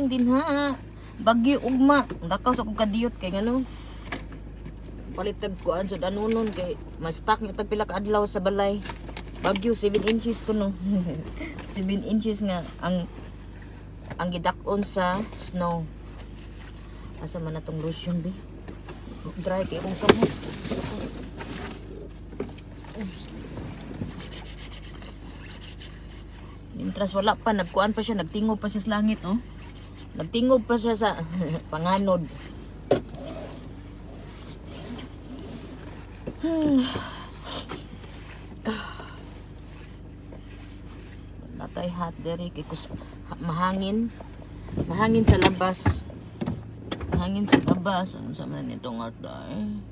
din ha. Bagyo ugma. Dakaw sa kong kadiyot kay ngano. Palitag kuan sa danunon kay ma-stuck yung tagpila ka adlaw sa balay. Bagyo 7 inches ko no. 7 inches nga ang gidak-on sa snow. Asa man natong lotion be? Dry kay akong kamot. Intras wala pa, nagkuan pa siya, nagtingog pa siya sa langit, oh. Nagtingog pa siya sa panganod. Natay hot dere kay mahangin. Mahangin sa labas. Mahangin sa labas. Ano sa man itong atay?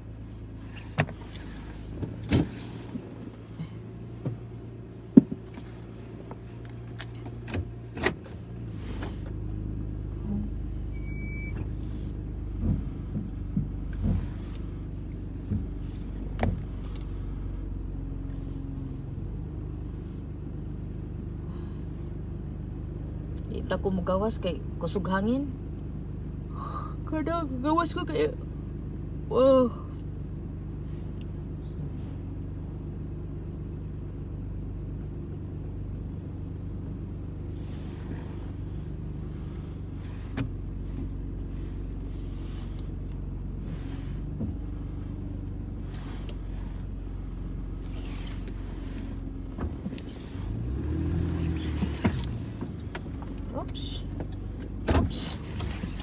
Ita ko magawas kay kusog hangin. Kada gawas ko kay wow.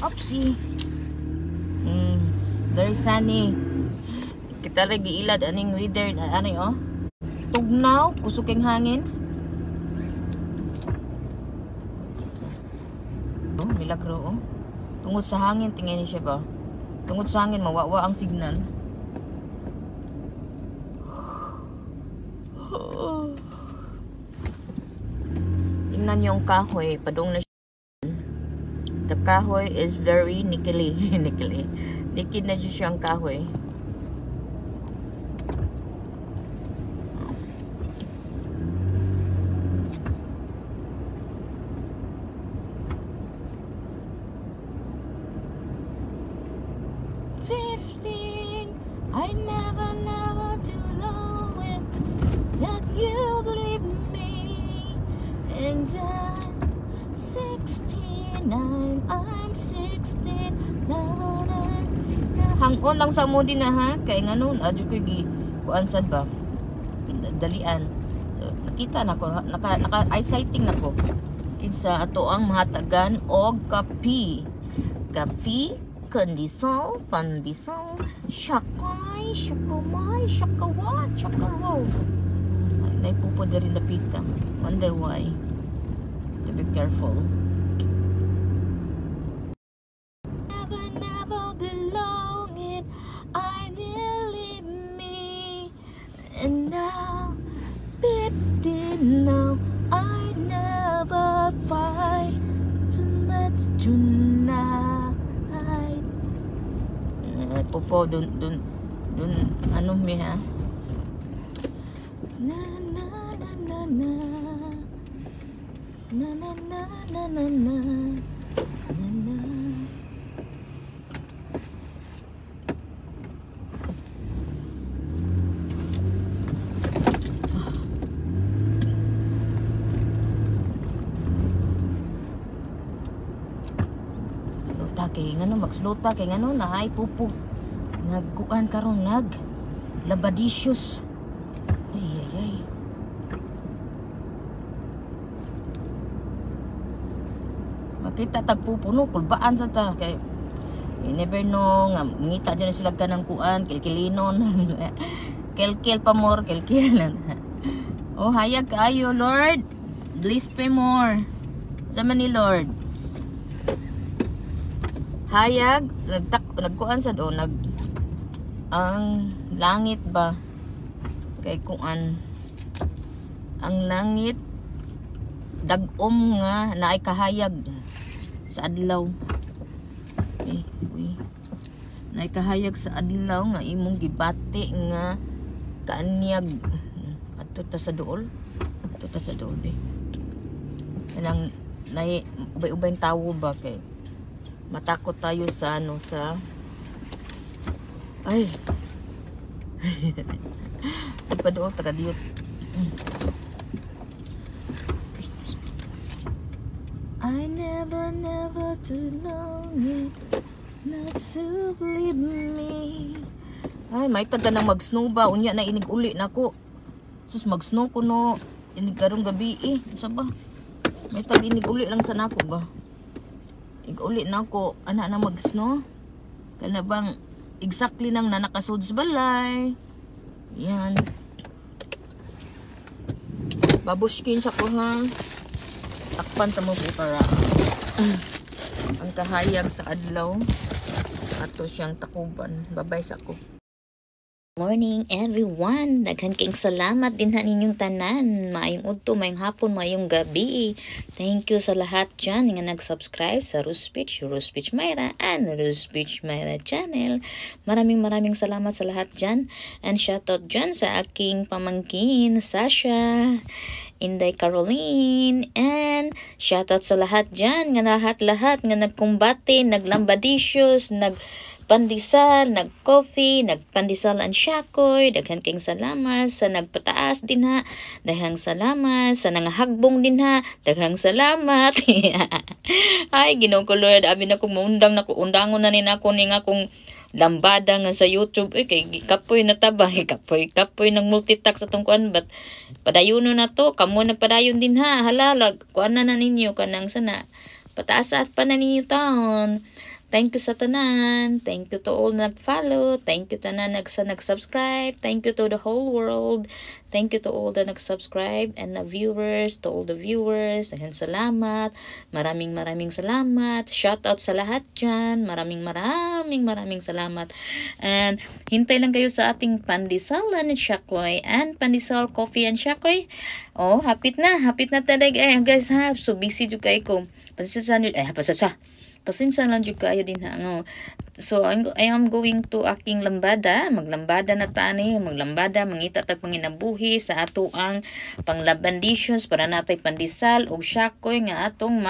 Oopsie. Very sunny. Kita rin giilad aning weather na ano oh. Tugnaw, kusog kang hangin. Oh, milagro oh. Tungod sa hangin tingin siya ba? Tungod sa hangin mawawa ang signal. Tingnan niyo ang kahoy, padung na. The kahoy is very nickely. Nikid na siyang kahoy. I never to know it that you believe me. And I'm 69, I'm 16. Hang-on lang sa mo din na ha. Kaya nga nun, adyo ko kuan sad ba? Dalian. So, nakita na ko, naka-eyesighting na ko. Kinsa ato ang mahatagan og kapi. Kapi, kandisol, pandisol, syakay, syakamay, syakawat, syakaraw. Ay, naipupo na rin napita. Wonder why. To be careful. Never belong it. I believe me. And now, 15 now, I never fight too much tonight. Pupo, dun, ano mi ha? Na na na na na na na na na na na na na. Sluta kay ngano magsluta kay ngano na ay pupo. Nagkuan karon nag labadicious. Ay. Makita tagpupuno kulbaan sa ta kay you never know nga ngita dyan sila kanang kuan kilkilinon. Kelkel pa more kelkilan. Oh hayag kaayo Lord. Bless pa more. Sama ni Lord. Hayag nagkuan sa do ang langit ba kay kuan ang langit dagom nga naay kahayag sa adlaw naay kahayag sa adlaw nga imong gibati nga kaanyag ato ta sa duol be kanang naay ubay-ubay tawo ba kay matakot tayo sa ano sa ay ipadoon taga diyot. I never too long not to believe me. Ay, may kanta na mag-snow ba? Unya na inig uli na ko. Sus, mag-snow ko no. Inig karong gabi eh. Sa ba? May tag inig uli lang sa nako ba? Inig uli na ko. Ana na mag-snow. Kana bang exactly nang nanakasod sa balay. Yan. Babushkin siya ko ha. Takpan ta mo ko para ang kahayag sa adlaw. Ato siyang takuban. Babay sa ko. Morning everyone, daghan kayong salamat din ninyong tanan, maayong udto, maayong hapon, maayong gabi. Thank you sa lahat dyan nga nag-subscribe sa Ruspeech Myra and Ruspeech Myra channel. Maraming salamat sa lahat dyan, and shoutout dyan sa aking pamangkin Sasha, Inday Caroline, and shoutout sa lahat dyan nga lahat nga nagkumbate, naglambadicious, pandisal, nag-coffee, nagpandisal ang syakoy. Daghan kayong salamat sa nagpataas din ha. Daghang salamat sa nangahagbong din ha. Daghang salamat. Ay, Ginoo ko Lord, abi na ko maundang na ko, undangon na ni nako ni nga kung lambada nga sa YouTube. Kay kapoy na taba, kapoy nang multitask sa tungkuan, but padayon na to, kamo nagpadayon din ha. Halalag, kuan na ninyo kanang sana. Pataas at pa na ninyo taon. Thank you sa tanan. Thank you to all nag-follow. Thank you tanan nag-subscribe. Thank you to the whole world. Thank you to all the nag-subscribe and the viewers, to all the viewers. Daghang salamat. Maraming salamat. Shout out sa lahat dyan. Maraming salamat. And hintay lang kayo sa ating pandesal and syakoy and pandesal coffee and syakoy. Oh, hapit na talaga guys ha. So busy juga ko. Pasensya lang jud kayo din ha. No? So I am going to aking lambada, maglambada na tani, mangita tag panginabuhi sa ato ang panglabandisyon para natay pandesal og syakoy nga atong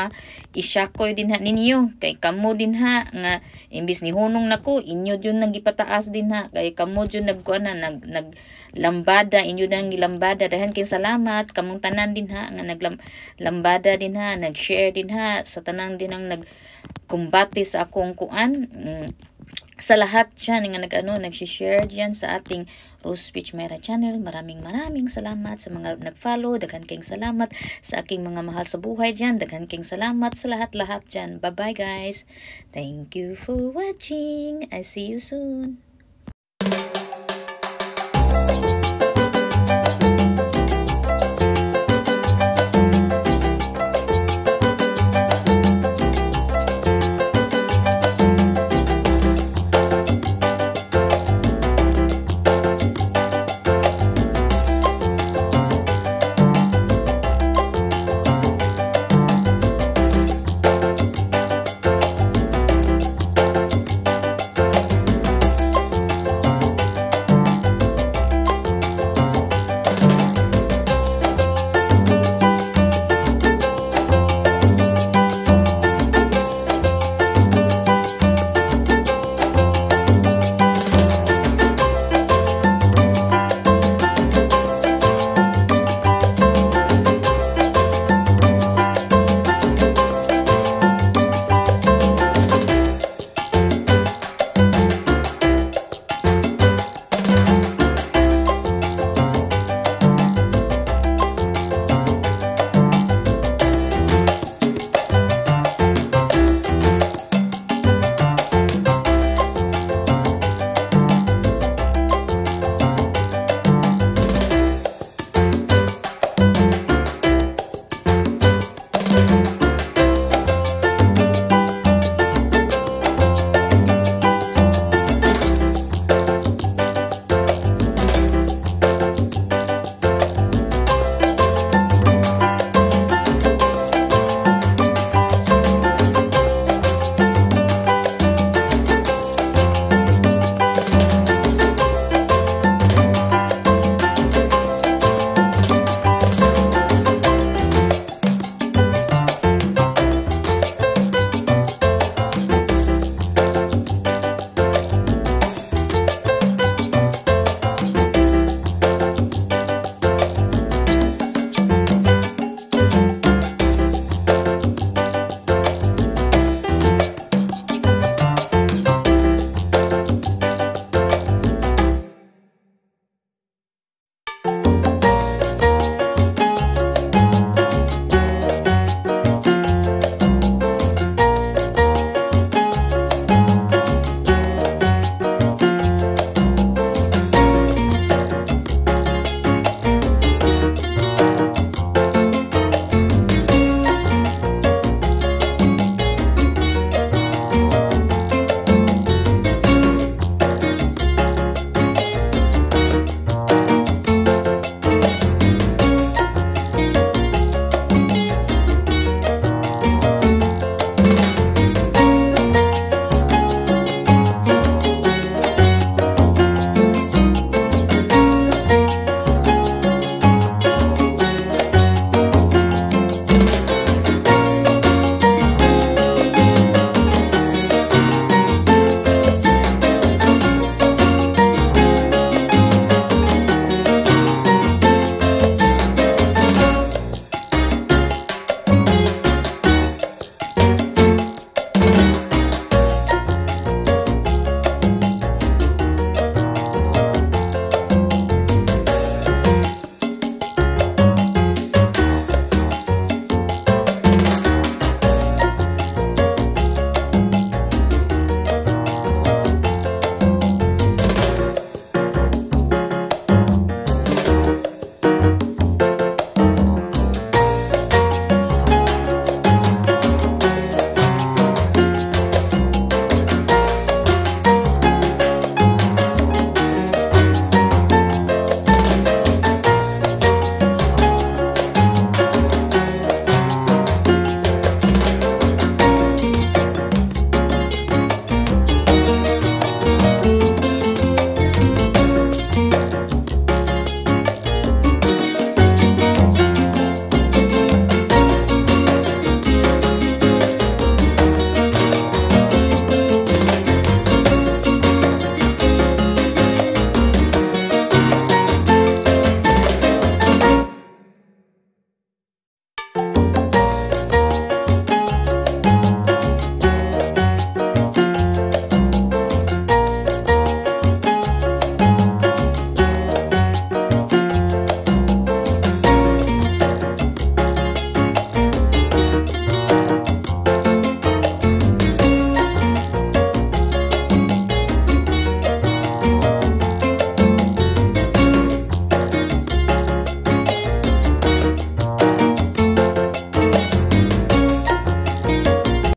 isyakoy din ha ninyo. Kay kamo din ha nga imbis ni hunong nako, inyo jud nang gipataas din ha. Kay kamo jud nagkuan na naglambada, inyo nang gilambada. Dahan kay salamat kamong tanan din ha nga naglambada din ha, nag-share din ha sa tanan din ang kumbati sa akong kuan. Sa lahat dyan nga nag-share dyan sa ating Ruspeech Myra channel. Maraming salamat sa mga nag-follow. Daghan kayong salamat sa aking mga mahal sa buhay dyan. Daghan kayong salamat sa lahat dyan. Bye bye guys. Thank you for watching. I see you soon.